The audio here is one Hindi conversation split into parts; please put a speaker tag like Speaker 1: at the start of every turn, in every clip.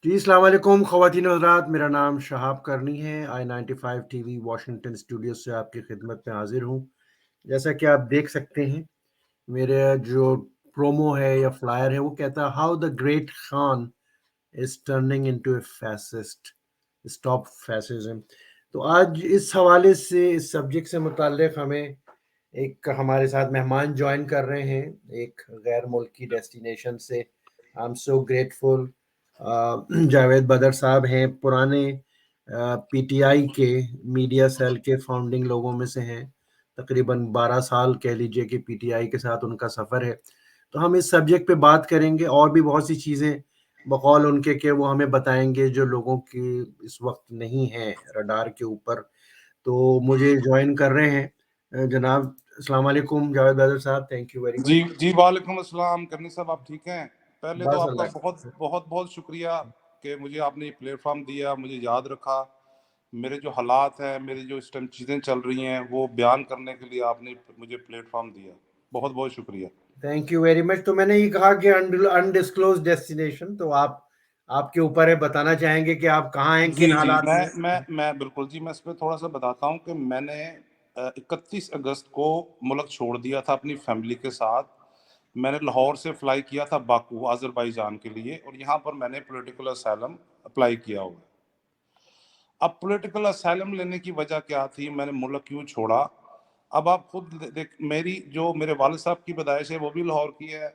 Speaker 1: जी, अस्सलाम वालेकुम ख़वातीन और हज़रात, मेरा नाम शहाब करनी है। आई 95 टीवी वाशिंगटन स्टूडियो से आपकी खिदमत में हाज़िर हूँ। जैसा कि आप देख सकते हैं, मेरा जो प्रोमो है या फ्लायर है, वो कहता है how the great Khan is turning into a fascist, stop fascism. तो आज इस हवाले से, इस सब्जेक्ट से मुतल्लिक़ हमें एक हमारे साथ मेहमान जॉइन कर रहे हैं, एक गैर मुल्की डेस्टिनेशन से। I am so grateful. Javed Badar साहब हैं, पुराने पीटीआई के मीडिया सेल के फाउंडिंग लोगों में से हैं। तकरीबन 12 साल कह लीजिए कि पीटीआई के साथ उनका सफ़र है। तो हम इस सब्जेक्ट पे बात करेंगे और भी बहुत सी चीज़ें बकौल उनके कि वो हमें बताएँगे जो लोगों की इस वक़्त नहीं है रडार के ऊपर। तो मुझे जॉइन कर रहे हैं जनाब। अस्सलाम वालेकुम जावेद बदर साहब, थैंक यू वेरी
Speaker 2: जी
Speaker 1: मच।
Speaker 2: जी वालेकुम अस्सलाम। करनी साहब, आप ठीक हैं? पहले तो
Speaker 1: बस
Speaker 2: आपका
Speaker 1: अल्लाह
Speaker 2: बहुत
Speaker 1: का
Speaker 2: बहुत बहुत शुक्रिया कि मुझे आपने ये प्लेटफॉर्म दिया, मुझे याद रखा। मेरे जो हालात हैं, मेरी जो इस टाइम चीज़ें चल रही हैं, वो बयान करने के लिए आपने मुझे प्लेटफॉर्म दिया। बहुत बहुत शुक्रिया।
Speaker 1: Thank you very much. तो मैंने ये कहा कि अनडिस्क्लोज डेस्टिनेशन, तो आप आपके ऊपर है, बताना चाहेंगे कि आप कहाँ हैं,
Speaker 2: जी
Speaker 1: किन
Speaker 2: जी,
Speaker 1: हालात में?
Speaker 2: मैं बिल्कुल जी, मैं इस पे थोड़ा सा बताता हूँ कि मैंने 31 अगस्त को मुल्क छोड़ दिया था अपनी फैमिली के साथ। मैंने लाहौर से फ्लाई किया था बाकू, अज़रबैजान के लिए, और यहाँ पर मैंने पॉलिटिकल असाइलम अप्लाई किया हुआ है। अब पॉलिटिकल असाइलम लेने की वजह क्या थी, मैंने मुल्क क्यों छोड़ा? अब आप खुद देख, मेरे वालिद साहब की पैदाइश है वो भी लाहौर की है,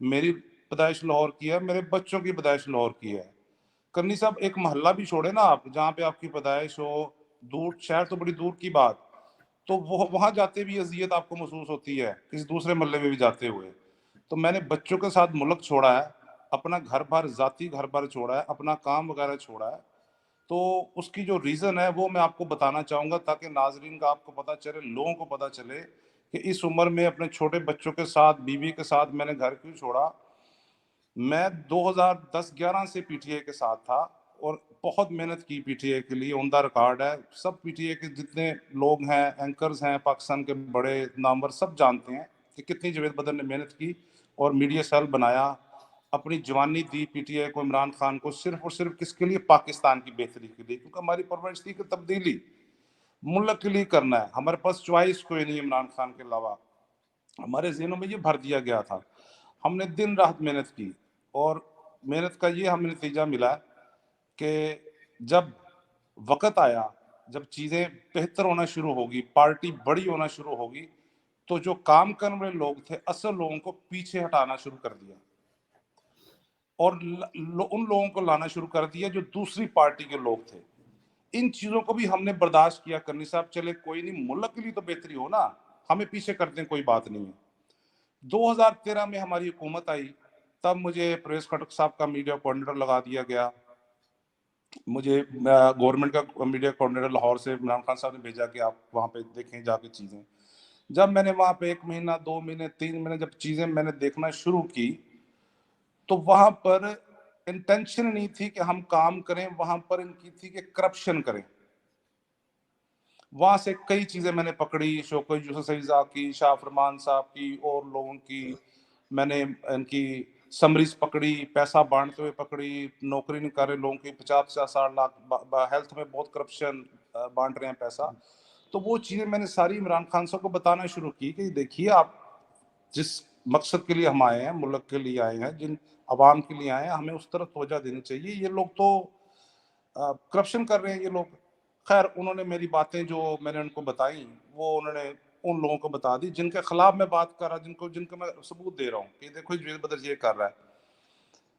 Speaker 2: मेरी पैदाइश लाहौर की है, मेरे बच्चों की पैदाइश लाहौर की है। करनी साहब, एक मोहल्ला भी छोड़े ना आप, जहाँ पे आपकी पैदाइश हो, दूर शहर तो बड़ी दूर की बात, तो वो वहां जाते भी अजियत आपको महसूस होती है, किसी दूसरे मोहल्ले में भी जाते हुए। तो मैंने बच्चों के साथ मुल्क छोड़ा है, अपना घर बार, जाती घर बार छोड़ा है, अपना काम वगैरह छोड़ा है। तो उसकी जो रीज़न है वो मैं आपको बताना चाहूँगा, ताकि नाज़रीन का आपको पता चले, लोगों को पता चले कि इस उम्र में अपने छोटे बच्चों के साथ, बीवी के साथ मैंने घर क्यों छोड़ा। मैं 2010-11 से पीटीआई के साथ था और बहुत मेहनत की पीटीआई के लिए, उम्दा रिकॉर्ड है। सब पीटीआई के जितने लोग हैं, एंकर्स हैं, पाकिस्तान के बड़े नामवर, सब जानते हैं कि कितनी जावेद बदर ने मेहनत की और मीडिया सेल बनाया, अपनी जवानी दी पीटीआई को, इमरान खान को, सिर्फ और सिर्फ किसके लिए? पाकिस्तान की बेहतरी के लिए, क्योंकि हमारी परवरिश थी कि तब्दीली मुल्क के लिए करना है, हमारे पास चॉइस कोई नहीं इमरान खान के अलावा। हमारे जहनों में ये भर दिया गया था। हमने दिन रात मेहनत की और मेहनत का ये हमें नतीजा मिला कि जब वक़्त आया, जब चीज़ें बेहतर होना शुरू होगी, पार्टी बड़ी होना शुरू होगी, तो जो काम करने वाले लोग थे, असल लोगों को पीछे हटाना शुरू कर दिया और उन लोगों को लाना शुरू कर दिया जो दूसरी पार्टी के लोग थे। इन चीज़ों को भी हमने बर्दाश्त किया। करनी साहब, चले कोई नहीं, मुल्क के लिए तो बेहतरी हो ना, हमें पीछे कर दें, कोई बात नहीं है। 2013 में हमारी हुकूमत आई, तब मुझे परवेज़ खटक साहब का मीडिया कोऑर्डिनेटर लगा दिया गया। मुझे गवर्नमेंट का मीडिया कोऑर्डिनेटर लाहौर से इमरान खान साहब ने भेजा कि आप वहाँ पे देखें जाके चीज़ें। जब मैंने वहाँ पे 1 महीना, 2 महीने, 3 महीने जब चीज़ें मैंने देखना शुरू की, तो वहाँ पर इंटेंशन नहीं थी कि हम काम करें, वहाँ पर इनकी थी कि करप्शन करें। वहाँ से कई चीज़ें मैंने पकड़ी, शौकत यूसुफ सईदा की, शाह फरमान साहब की और लोगों की। मैंने इनकी समरीज पकड़ी, पैसा बांटते हुए पकड़ी, नौकरी नहीं कर रहे लोगों की 50-50 60 लाख, हेल्थ में बहुत करप्शन, बांट रहे हैं पैसा। तो वो चीज़ें मैंने सारी इमरान खान साहब को बताना शुरू की कि देखिए, आप जिस मकसद के लिए हम आए हैं, मुल्क के लिए आए हैं, जिन अवाम के लिए आए हैं, हमें उस तरफ तवज्जो देनी चाहिए। ये लोग तो करप्शन कर रहे हैं ये लोग। खैर, उन्होंने मेरी बातें जो मैंने उनको बताई, वो उन्होंने उन लोगों को बता दी जिनके खिलाफ मैं बात कर रहा, जिनको मैं सबूत दे रहा हूँ कि देखो जावेद बदर ये कर रहा है।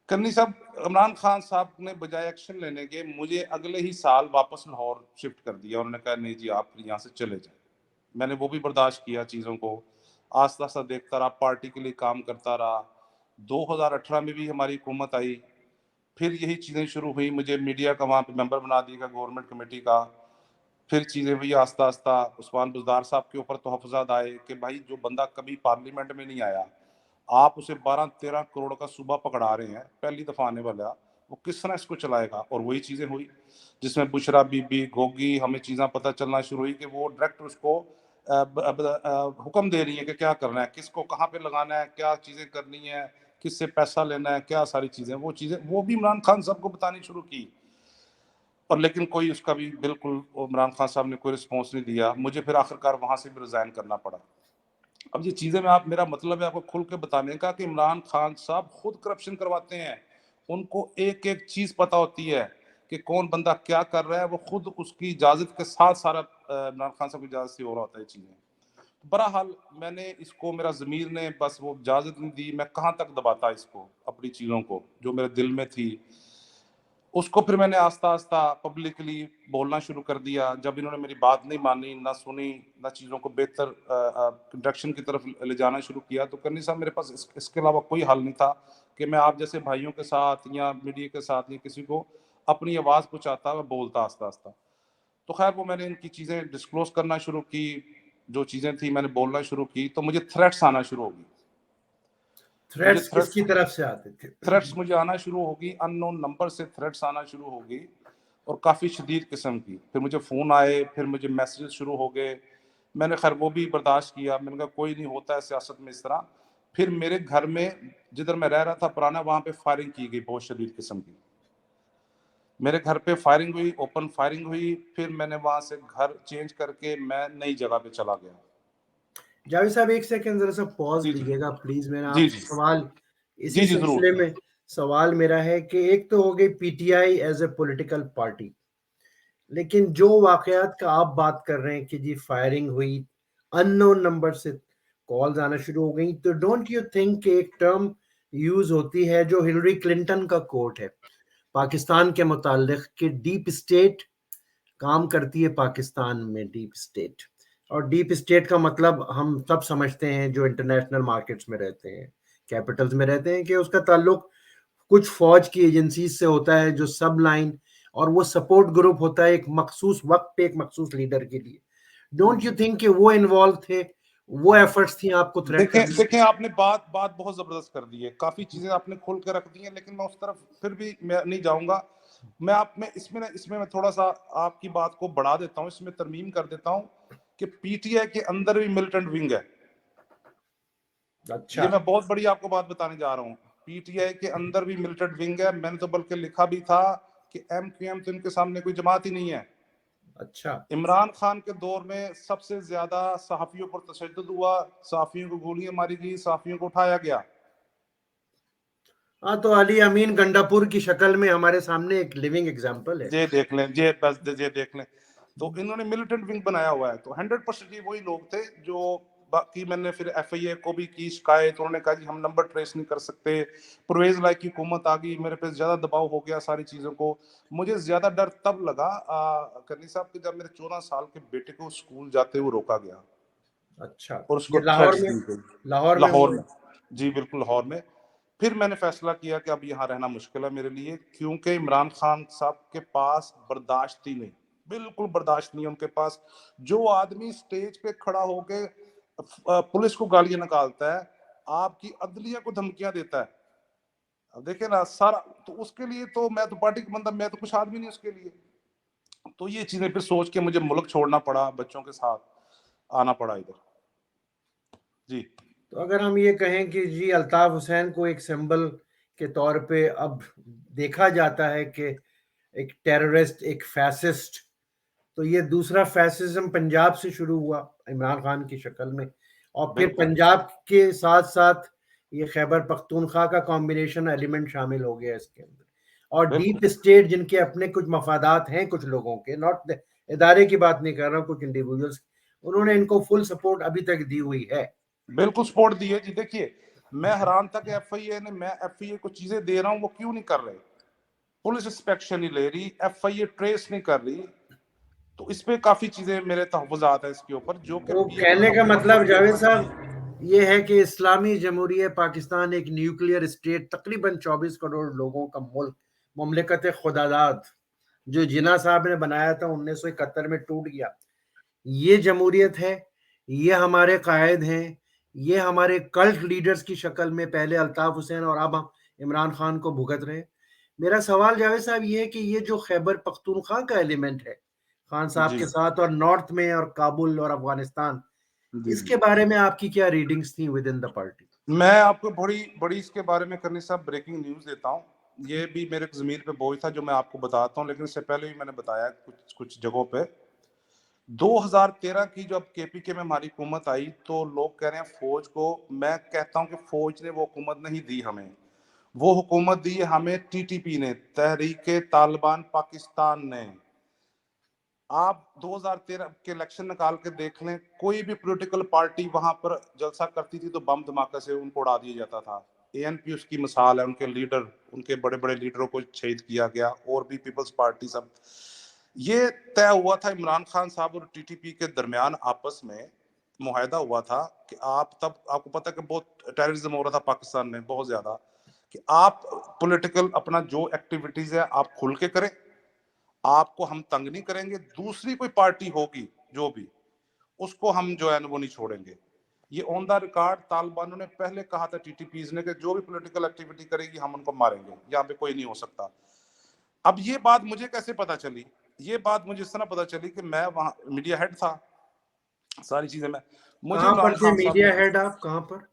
Speaker 2: कन्नी साहब, इमरान खान साहब ने बजाय एक्शन लेने के, मुझे अगले ही साल वापस लाहौर शिफ्ट कर दिया। उन्होंने कहा नहीं जी, आप यहाँ से चले जाए। मैंने वो भी बर्दाश्त किया चीज़ों को, आस्ता आस्ता देखता रहा, पार्टी के लिए काम करता रहा। 2018 में भी हमारी हुकूमत आई, फिर यही चीज़ें शुरू हुई, मुझे मीडिया का वहाँ पे मेंबर बना दिया गया, गवर्नमेंट कमेटी का। फिर चीज़ें हुई आस्ता आस्ता। उस्मान बुज़दार साहब के ऊपर तहफ़्फ़ुज़ात आए कि भाई, जो बंदा कभी पार्लियामेंट में नहीं आया, आप उसे 12-13 करोड़ का सूबा पकड़ा रहे हैं, पहली दफ़ा आने वाला, वो किस तरह इसको चलाएगा। और वही चीज़ें हुई जिसमें बुशरा बीबी, गोगी, हमें चीज़ें पता चलना शुरू हुई कि वो डायरेक्ट उसको हुक्म दे रही है कि क्या करना है, किसको कहाँ पे लगाना है, क्या चीज़ें करनी है, किससे पैसा लेना है, क्या सारी चीज़ें, वो भी इमरान खान साहब को बतानी शुरू की। और लेकिन कोई उसका भी बिल्कुल इमरान खान साहब ने कोई रिस्पॉन्स नहीं दिया। मुझे फिर आखिरकार वहाँ से भी रिज़ाइन करना पड़ा। अब ये चीज़ें मैं आप मेरा मतलब है आपको खुल के बताने का कि इमरान खान साहब खुद करप्शन करवाते हैं। उनको एक-एक चीज़ पता होती है कि कौन बंदा क्या कर रहा है, वो खुद उसकी इजाज़त के साथ सारा इमरान खान साहब की इजाज़त से हो रहा होता है ये चीज़ें। बहरहाल मैंने इसको मेरा ज़मीर ने बस वो इजाज़त नहीं दी, मैं कहाँ तक दबाता इसको, अपनी चीज़ों को, जो मेरे दिल में थी। उसको फिर मैंने आस्ता-आस्ता पब्लिकली बोलना शुरू कर दिया। जब इन्होंने मेरी बात नहीं मानी, ना सुनी, ना चीज़ों को बेहतर डायरेक्शन की तरफ ले जाना शुरू किया, तो करनी साहब मेरे पास इसके अलावा कोई हल नहीं था कि मैं आप जैसे भाइयों के साथ या मीडिया के साथ या किसी को अपनी आवाज़ पहुँचाता, मैं बोलता आस्ता-आस्ता। तो खैर वो मैंने इनकी चीज़ें डिस्क्लोज़ करना शुरू की, जो चीज़ें थी मैंने बोलना शुरू की, तो मुझे थ्रेट्स आना शुरू हो गई। मुझे
Speaker 1: थ्रेट्स
Speaker 2: थ्रेट्स
Speaker 1: किसकी तरफ से आते थे?
Speaker 2: थ्रेट्स मुझे आना शुरू होगी, अननोन नंबर से थ्रेट्स आना शुरू हो गई और काफ़ी शदीद किस्म की। फिर मुझे फ़ोन आए, फिर मुझे मैसेजेस शुरू हो गए। मैंने खैर वो भी बर्दाश्त किया। मैंने कहा कोई नहीं होता है सियासत में इस तरह। फिर मेरे घर में जिधर मैं रह रहा था पुराना, वहाँ पे फायरिंग की गई बहुत शदीद किस्म की। मेरे घर पे फायरिंग हुई, ओपन फायरिंग हुई। फिर मैंने वहाँ से घर चेंज करके मैं नई जगह पे चला गया।
Speaker 1: जावेद साहब, एक सेकंड जरा सा पॉज
Speaker 2: जी, जी।
Speaker 1: लीजिएगा प्लीज। मेरा
Speaker 2: जी,
Speaker 1: आपसे
Speaker 2: जी।
Speaker 1: सवाल इसी
Speaker 2: जी, जी, ज़रूर।
Speaker 1: सिलसिले में सवाल मेरा है कि एक तो हो गई PTI as a political party, लेकिन जो वाकयात का आप बात कर रहे हैं कि जी फायरिंग हुई, अननोन नंबर से कॉल्स आना शुरू हो गई, तो डोंट यू थिंक कि एक टर्म यूज होती है जो हिलरी क्लिंटन का कोट है पाकिस्तान के मुतालिक कि डीप स्टेट काम करती है पाकिस्तान में, डीप स्टेट। और डीप स्टेट का मतलब हम सब समझते हैं जो इंटरनेशनल मार्केट्स में रहते हैं, कैपिटल्स में रहते हैं, कि उसका ताल्लुक कुछ फौज की एजेंसी से होता है जो सब लाइन, और वो सपोर्ट ग्रुप होता है एक मखसूस वक्त पे एक मखसूस लीडर के लिए। डोंट यू थिंक कि वो इन्वॉल्व थे, वो एफर्ट्स थी आपको थ्रेट
Speaker 2: देखें
Speaker 1: करने
Speaker 2: देखें आपने बात बात बहुत ज़बरदस्त कर दी है। काफ़ी चीज़ें आपने खोल के रख दी हैं, लेकिन मैं उस तरफ फिर भी मैं नहीं जाऊँगा। मैं इसमें मैं थोड़ा-सा आपकी बात को बढ़ा देता हूँ, इसमें तरमीम कर देता हूँ कि पीटीआई के अंदर भी मिलिटेंट विंग है।
Speaker 1: की? अच्छा।
Speaker 2: ये मैं बहुत बड़ी आपको बात बताने जा रहा हूँ। पीटीआई के अंदर भी मिलिटेंट विंग है। मैंने तो बल्कि लिखा भी था कि एमक्यूएम तो इनके सामने कोई जमात ही नहीं है।
Speaker 1: अच्छा।
Speaker 2: इमरान खान के दौर में सबसे ज्यादा सहाफियों पर तशद्दुद हुआ, सहाफियों को गोलियां मारी गई, सहाफियों को उठाया गया।
Speaker 1: हाँ, तो अली अमीन गंडापुर की शक्ल में हमारे सामने एक लिविंग एग्जाम्पल है।
Speaker 2: ये देख लें, ये बस ये देख लें। तो इन्होंने मिलिटेंट विंग बनाया हुआ है। तो 100% ये वही लोग थे जो बाकी। मैंने फिर एफआईए को भी की शिकायत, उन्होंने कहा जी हम नंबर ट्रेस नहीं कर सकते। परवेज लाई की हुकूमत आ गई, मेरे पे ज्यादा दबाव हो गया सारी चीजों को। मुझे ज्यादा डर तब लगा करनी साहब कि जब मेरे 14 साल के बेटे को स्कूल जाते हुए रोका गया
Speaker 1: अच्छा।
Speaker 2: और उसको
Speaker 1: ये लाहौर
Speaker 2: थ्रेट्स
Speaker 1: में,
Speaker 2: दी गई।
Speaker 1: लाहौर में
Speaker 2: लाहौर
Speaker 1: हुआ?
Speaker 2: में, जी बिल्कुल लाहौर में। फिर मैंने फैसला किया कि अब यहाँ रहना मुश्किल है मेरे लिए, क्योंकि इमरान खान साहब के पास बर्दाश्त ही नहीं, बिल्कुल बर्दाश्त नहीं है उनके पास। जो आदमी स्टेज पे खड़ा होके पुलिस को गालियां निकालता है, आपकी अदलिया को धमकियां देता है, अब देखे ना सारा, तो उसके लिए तो मैं तो पार्टी का बंदा, मैं तो कुछ आदमी नहीं उसके लिए। तो ये चीजें फिर सोच के मुझे मुल्क छोड़ना पड़ा, बच्चों के साथ आना पड़ा इधर। जी,
Speaker 1: तो अगर हम ये कहें कि जी अल्ताफ हुसैन को एक सिंबल के तौर पे अब देखा जाता है कि एक टेररिस्ट, एक फैसिस्ट, तो ये दूसरा फैसिज्म पंजाब से शुरू हुआ इमरान खान की शक्ल में, और फिर
Speaker 2: बिल्कुल
Speaker 1: पंजाब के साथ साथ ये खैबर पख्तूनख्वा का कॉम्बिनेशन एलिमेंट शामिल हो गया इसके अंदर। और
Speaker 2: बिल्कुल
Speaker 1: डीप स्टेट जिनके अपने कुछ मफादात हैं कुछ लोगों के, नॉट इदारे की बात नहीं कर रहा हूँ, कुछ इंडिविजुअल्स, उन्होंने इनको फुल सपोर्ट अभी तक दी हुई है।
Speaker 2: बिल्कुल सपोर्ट दी है जी। देखिए मैं हैरान था कि एफआईए ने, मैं एफआईए को चीजें दे रहा हूं, वो क्यों नहीं कर रहे। पुलिस इंस्पेक्शन नहीं ले रही, एफआईए ट्रेस नहीं कर रही। तो इस पे काफी चीजें मेरे तहफुजात है इसके ऊपर, जो कि
Speaker 1: तो
Speaker 2: पीए के
Speaker 1: कहने का
Speaker 2: तहफुजात को
Speaker 1: मतलब
Speaker 2: देख
Speaker 1: जावेद
Speaker 2: रहे हैं।
Speaker 1: साहब ये है कि इस्लामी जमहूरियत पाकिस्तान एक न्यूक्लियर स्टेट, तकरीबन 24 करोड़ लोगों का मुल्क, मुमलिकत खुदादाद, जो जिन्ना साहब ने बनाया था 1971 में, टूट गया। ये जमहूरियत है, ये हमारे कायद हैं, ये हमारे कल्ट लीडर्स की शक्ल में पहले अल्ताफ हुसैन और अब हम इमरान खान को भुगत रहे हैं। मेरा सवाल जावेद साहब ये है कि ये जो खैबर पख्तूनख्वा का एलिमेंट है खान साहब
Speaker 2: जी,
Speaker 1: के साथ, और नॉर्थ में और काबुल और अफगानिस्तान,
Speaker 2: जी, जी।
Speaker 1: इसके बारे में आपकी क्या रीडिंग्स थी विद इन द पार्टी?
Speaker 2: मैं आपको बड़ी इसके बारे में करनी साहब ब्रेकिंग न्यूज़ देता हूँ। ये भी मेरे ज़मीर पे बोझ था जो मैं आपको बताता हूँ, लेकिन इससे पहले भी मैंने बताया कुछ जगहों पे। 2013 की जब केपीके में हमारी हुकूमत आई तो लोग कह रहे हैं फौज को, मैं कहता हूँ कि फौज ने वो हुकूमत नहीं दी हमें, वो हुकूमत दी है हमें टीटीपी ने, तहरीके तालिबान पाकिस्तान ने। आप 2013 के इलेक्शन निकाल के देख लें, कोई भी पॉलिटिकल पार्टी वहां पर जलसा करती थी तो बम धमाके से उनको उड़ा दिया जाता था। एएनपी उसकी मिसाल है, उनके लीडर, उनके बड़े बड़े लीडरों को शहीद किया गया, और भी पीपल्स पार्टी सब। ये तय हुआ था इमरान खान साहब और टीटीपी के दरमियान, आपस में मुआहदा हुआ था कि आप, तब आपको पता है कि बहुत टेररिज्म हो रहा था पाकिस्तान में बहुत ज्यादा, कि आप पॉलिटिकल अपना जो एक्टिविटीज है आप खुल के करें, आपको हम तंग नहीं करेंगे, दूसरी कोई पार्टी होगी जो भी, उसको हम जो है वो नहीं छोड़ेंगे। ये ऑन द रिकॉर्ड तालिबानों ने पहले कहा था टीटीपीज ने कि जो भी पॉलिटिकल एक्टिविटी करेगी हम उनको मारेंगे, यहाँ पे कोई नहीं हो सकता। अब ये बात मुझे कैसे पता चली? ये बात मुझे इस तरह पता चली कि मैं वहां मीडिया हेड था, सारी चीजें मैं, मुझे
Speaker 1: कहाँ
Speaker 2: इमरान
Speaker 1: पर थे
Speaker 2: खान साहब ने,
Speaker 1: मीडिया हेड आप, कहाँ पर?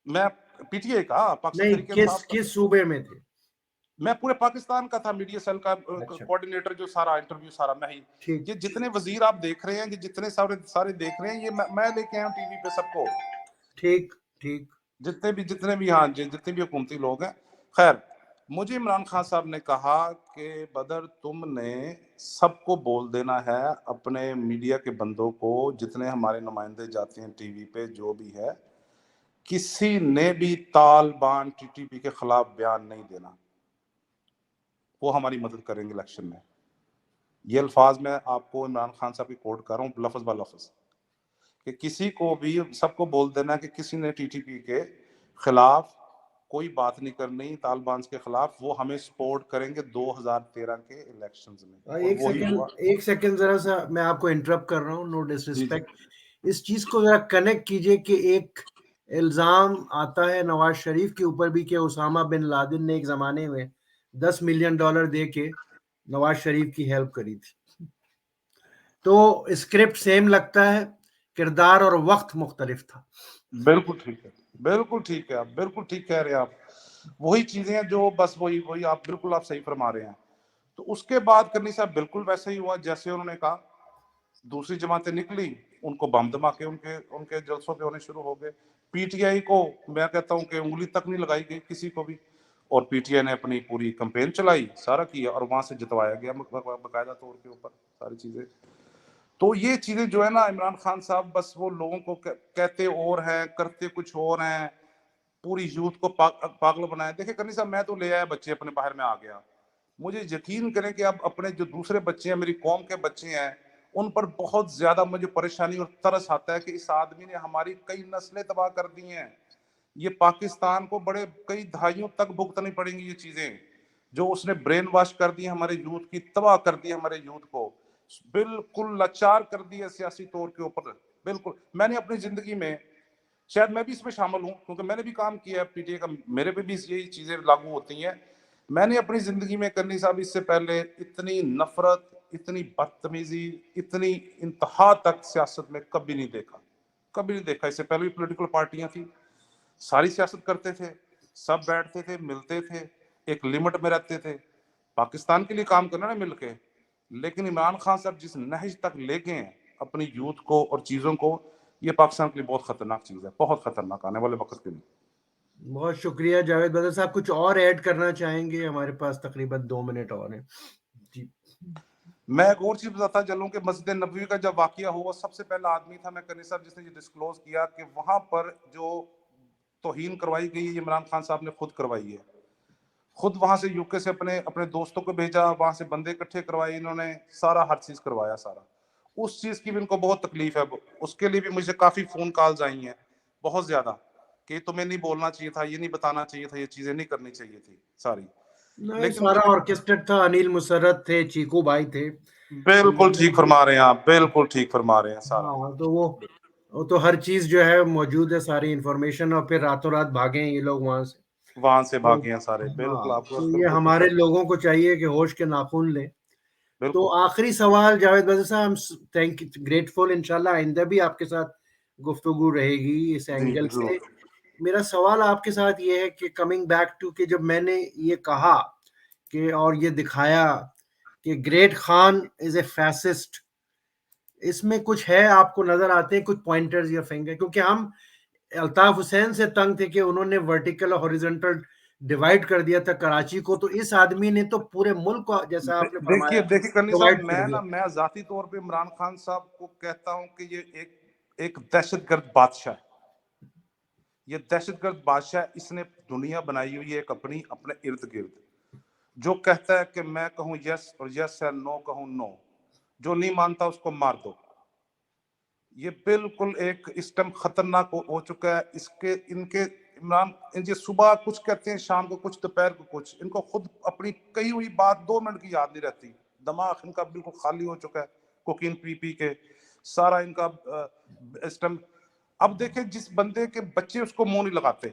Speaker 2: मैं पीटीए का, पाकिस्तान
Speaker 1: नहीं,
Speaker 2: तहरीक
Speaker 1: किस
Speaker 2: इंसाफ का,
Speaker 1: किस सूबे में थे?
Speaker 2: मैं पूरे पाकिस्तान का था मीडिया सेल का
Speaker 1: अच्छा,
Speaker 2: कोऑर्डिनेटर, जो सारा इंटरव्यू सारा मैं ही।
Speaker 1: ठीक
Speaker 2: ये जितने वजीर आप देख रहे हैं, ये जितने सारे सारे देख रहे हैं, ये मैं लेके आया हूँ टीवी पे सबको,
Speaker 1: ठीक ठीक।
Speaker 2: जितने भी हाँ जितने भी हुकूमती लोग हैं। खैर, मुझे इमरान खान साहब ने कहा कि बदर तुमने सबको बोल देना है, अपने मीडिया के बंदों को, जितने हमारे नुमाइंदे जाते हैं टीवी पे जो भी है, किसी ने भी तालिबान टीटीपी के खिलाफ बयान नहीं देना, वो हमारी मदद करेंगे इलेक्शन में। ये अल्फाज मैं आपको इमरान खान साहब की कोट कर रहा हूँ लफ्ज ब लफ्ज, कि किसी को भी, सबको बोल देना कि किसी ने टीटीपी के खिलाफ कोई बात नहीं करनी, तालिबान के खिलाफ, वो हमें सपोर्ट करेंगे 2013 के इलेक्शंस में, और
Speaker 1: एक
Speaker 2: वही हुआ।
Speaker 1: सेकंड, एक सेकंड, जरा सा मैं आपको इंटरप्ट कर रहा हूँ, नो
Speaker 2: जी जी
Speaker 1: डिसरिस्पेक्ट। इस चीज को जरा कनेक्ट कीजिए कि एक इल्जाम आता है नवाज शरीफ के ऊपर भी कि उसामा बिन लादेन ने एक जमाने में $10 मिलियन दे के नवाज शरीफ की हेल्प करी थी। तो स्क्रिप्ट सेम लगता है, किरदार और वक्त मुख्तलिफ था।
Speaker 2: बिल्कुल ठीक है, बिल्कुल ठीक है, आप बिल्कुल ठीक कह रहे हैं। आप वही चीजें हैं जो, बस वही वही आप बिल्कुल आप सही फरमा रहे हैं। तो उसके बाद करनी साहब बिल्कुल वैसे ही हुआ जैसे उन्होंने कहा। दूसरी जमातें निकली, उनको बम धमाके उनके उनके जलसों पे होने शुरू हो गए। पीटीआई को मैं कहता हूं कि उंगली तक नहीं लगाई गई किसी को भी, और पीटीआई ने अपनी पूरी कैंपेन चलाई, सारा किया, और वहां से जितवाया गया बकायदा तौर के ऊपर सारी चीजें। तो ये चीजें जो है ना, इमरान खान साहब बस वो लोगों को कहते और हैं, करते कुछ और हैं, पूरी यूथ को पागल बनाया। देखिए करनी साहब, मैं तो ले आया बच्चे अपने, बाहर में आ गया, मुझे यकीन करें कि अब अपने जो दूसरे बच्चे हैं, मेरी कौम के बच्चे हैं, उन पर बहुत ज्यादा मुझे परेशानी और तरस आता है कि इस आदमी ने हमारी कई नस्लें तबाह कर दी हैं। ये पाकिस्तान को बड़े कई दहाइयों तक भुगतनी पड़ेंगी ये चीजें, जो उसने ब्रेन वॉश कर दी हमारे यूथ की, तबाह कर दी हमारे यूथ को, बिल्कुल लाचार कर दिया सियासी तौर के ऊपर। बिल्कुल, मैंने अपनी जिंदगी में, शायद मैं भी इसमें शामिल हूँ क्योंकि मैंने भी काम किया है पीटीए का, मेरे पे भी यही चीजें लागू होती हैं। मैंने अपनी जिंदगी में करनी साहब इससे पहले इतनी नफरत, इतनी बदतमीजी, इतनी इंतहा तक सियासत में कभी नहीं देखा, कभी नहीं देखा। इससे पहले भी पॉलिटिकल पार्टियां थी, सारी सियासत करते थे, सब बैठते थे, मिलते थे, एक लिमिट में रहते थे, पाकिस्तान के लिए काम करना ना मिलके। लेकिन इमरान खान साहब जिस नहज तक ले गए हैं अपनी यूथ को और चीजों को, ये पाकिस्तान के लिए बहुत खतरनाक चीज है, बहुत खतरनाक आने वाले वक्त के लिए।
Speaker 1: बहुत शुक्रिया जावेद बदर साहब, कुछ और ऐड करना चाहेंगे? हमारे पास तकरीबन 2 मिनट और हैं जी।
Speaker 2: मैं एक और चीज बताता चलूं कि मस्जिद नबवी का जब वाकया हुआ, सबसे पहला आदमी था मैं करनी साहब जिसने ये डिस्क्लोज किया कि वहां पर जो तौहीन करवाई गई है, इमरान खान साहब ने खुद करवाई है। खुद वहां से यूके से अपने अपने दोस्तों को भेजा, वहां से बंदे इकट्ठे करवाए इन्होंने, सारा हर चीज करवाया सारा। उस चीज की भी इनको बहुत तकलीफ है, उसके लिए भी मुझे काफी फोन कॉल्स आई हैं, बहुत ज्यादा, कि तुम्हें नहीं बोलना चाहिए था, ये नहीं बताना चाहिए था, ये चीजें नहीं करनी चाहिए थी सारी।
Speaker 1: नहीं,
Speaker 2: लेकिन
Speaker 1: सारा
Speaker 2: देखिए,
Speaker 1: ऑर्केस्ट्रेट था, अनिल मुसर्रत थे, चीकू भाई थे।
Speaker 2: बिल्कुल ठीक फरमा रहे हैं आप, बिल्कुल ठीक फरमा रहे हैं सारा।
Speaker 1: हाँ, तो वो तो हर चीज जो है मौजूद है, सारी इंफॉर्मेशन, और फिर रातों रात भागे हैं ये लोग वहां से।
Speaker 2: वहां से
Speaker 1: तो
Speaker 2: भागे हैं सारे, बिल्कुल
Speaker 1: हाँ,
Speaker 2: आपको
Speaker 1: तो ये
Speaker 2: बिल्कुल
Speaker 1: हमारे लोगों को चाहिए कि होश के नाखून लें। तो
Speaker 2: बिल्कुल।
Speaker 1: आखिरी सवाल जावेद बदर साहब, हम थैंक ग्रेटफुल, इंशाल्लाह आइंदा भी आपके साथ गुफ्तगू रहेगी इस
Speaker 2: जी
Speaker 1: एंगल
Speaker 2: जरूर।
Speaker 1: से मेरा सवाल आपके साथ ये है कि कमिंग बैक टू कि जब मैंने ये कहा कि और ये दिखाया कि great Khan is a fascist, इसमें कुछ है आपको नज़र आते हैं कुछ पॉइंटर्स या फिंगर? क्योंकि हम अल्ताफ हुसैन से तंग थे कि उन्होंने वर्टिकल और हॉरिजॉन्टल डिवाइड कर दिया था कराची को, तो इस आदमी ने तो पूरे मुल्क को, जैसा आपने
Speaker 2: देखिए
Speaker 1: फरमाया,
Speaker 2: देखिए करनी साहब,
Speaker 1: डिवाइड कर दिया।
Speaker 2: मैं जाती तौर पे इमरान खान साहब को कहता हूं कि ये एक दहशतगर्द बादशाह है। ये दहशतगर्द बादशाह, इसने दुनिया बनाई हुई है एक अपनी अपने इर्द गिर्द। जो कहता है कि मैं कहूं यस और यस है, नो कहूं नो, जो नहीं मानता उसको मार दो। ये बिल्कुल एक इस टाइम खतरनाक हो चुका है। इसके इनके इमरान, ये सुबह कुछ कहते हैं, शाम को कुछ, दोपहर को कुछ। इनको खुद अपनी कही हुई बात 2 मिनट की याद नहीं रहती। दिमाग इनका बिल्कुल खाली हो चुका है कोकीन पी पी के। सारा इनका इस टाइम, अब देखें जिस बंदे के बच्चे उसको मुंह नहीं लगाते,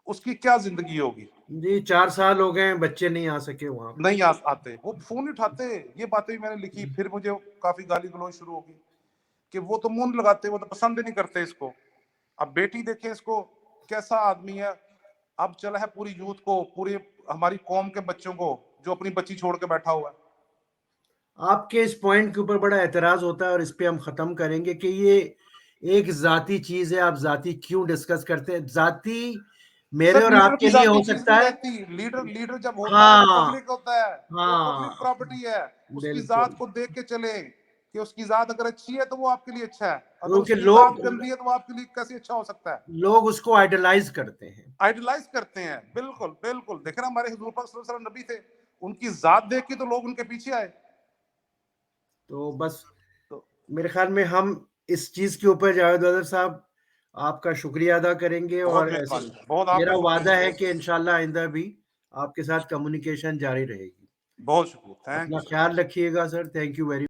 Speaker 2: उसकी क्या जिंदगी होगी।
Speaker 1: जी, 4 साल हो गए हैं, बच्चे नहीं आ सके वहाँ पे।
Speaker 2: नहीं आते, वो फोन नहीं उठाते। ये बातें भी मैंने लिखी, फिर मुझे काफी गाली गलौज शुरू होगी कि वो तो मुंह नहीं लगाते, वो तो पसंद ही नहीं करते इसको। अब बेटी देखे इसको, कैसा आदमी है। अब चला है पूरी यूथ को, पूरी हमारी कौम के बच्चों को, जो अपनी बच्ची छोड़ के बैठा हुआ है।
Speaker 1: आपके इस पॉइंट के ऊपर बड़ा एतराज़ होता है और इस पे हम ख़त्म करेंगे कि ये एक ज़ाती चीज़ है, आप ज़ाती क्यों डिस्कस करते हैं? ज़ाती मेरे
Speaker 2: सर
Speaker 1: और
Speaker 2: लीडर की
Speaker 1: आपके लिए
Speaker 2: जाती
Speaker 1: हो
Speaker 2: चीज
Speaker 1: सकता
Speaker 2: नहीं
Speaker 1: है।
Speaker 2: रहती। लीडर लीडर जब होता है वो
Speaker 1: हाँ,
Speaker 2: पब्लिक होता है, वो पब्लिक
Speaker 1: हाँ,
Speaker 2: प्रॉपर्टी है। उसकी
Speaker 1: बिल्कुल।
Speaker 2: जात को देख के चले कि उसकी जात अगर अच्छी है तो वो आपके लिए अच्छा है, अगर
Speaker 1: क्योंकि
Speaker 2: उसकी
Speaker 1: लोग
Speaker 2: जात गंदी है तो वो आपके लिए कैसे अच्छा हो सकता है।
Speaker 1: लोग उसको आइडलाइज़ करते हैं।
Speaker 2: आइडलाइज करते हैं, बिल्कुल बिल्कुल। देखे ना, हमारे हुजूर पाक सल्लल्लाहु अलैहि वसल्लम नबी थे, उनकी जात देख के तो लोग उनके पीछे आए।
Speaker 1: तो बस
Speaker 2: तो
Speaker 1: मेरे ख़्याल में हम इस चीज़ के ऊपर जावेद बदर साहब आपका शुक्रिया अदा करेंगे
Speaker 2: बहुत
Speaker 1: और ऐसे
Speaker 2: मेहरबानी, बहुत आपका
Speaker 1: मेरा वादा
Speaker 2: शुक्रिया।
Speaker 1: है कि इंशाल्लाह आइंदा भी आपके साथ कम्युनिकेशन जारी रहेगी।
Speaker 2: बहुत शुक्रिया, थैंक
Speaker 1: अपना
Speaker 2: यू सर।
Speaker 1: ख़्याल रखिएगा सर। Thank you very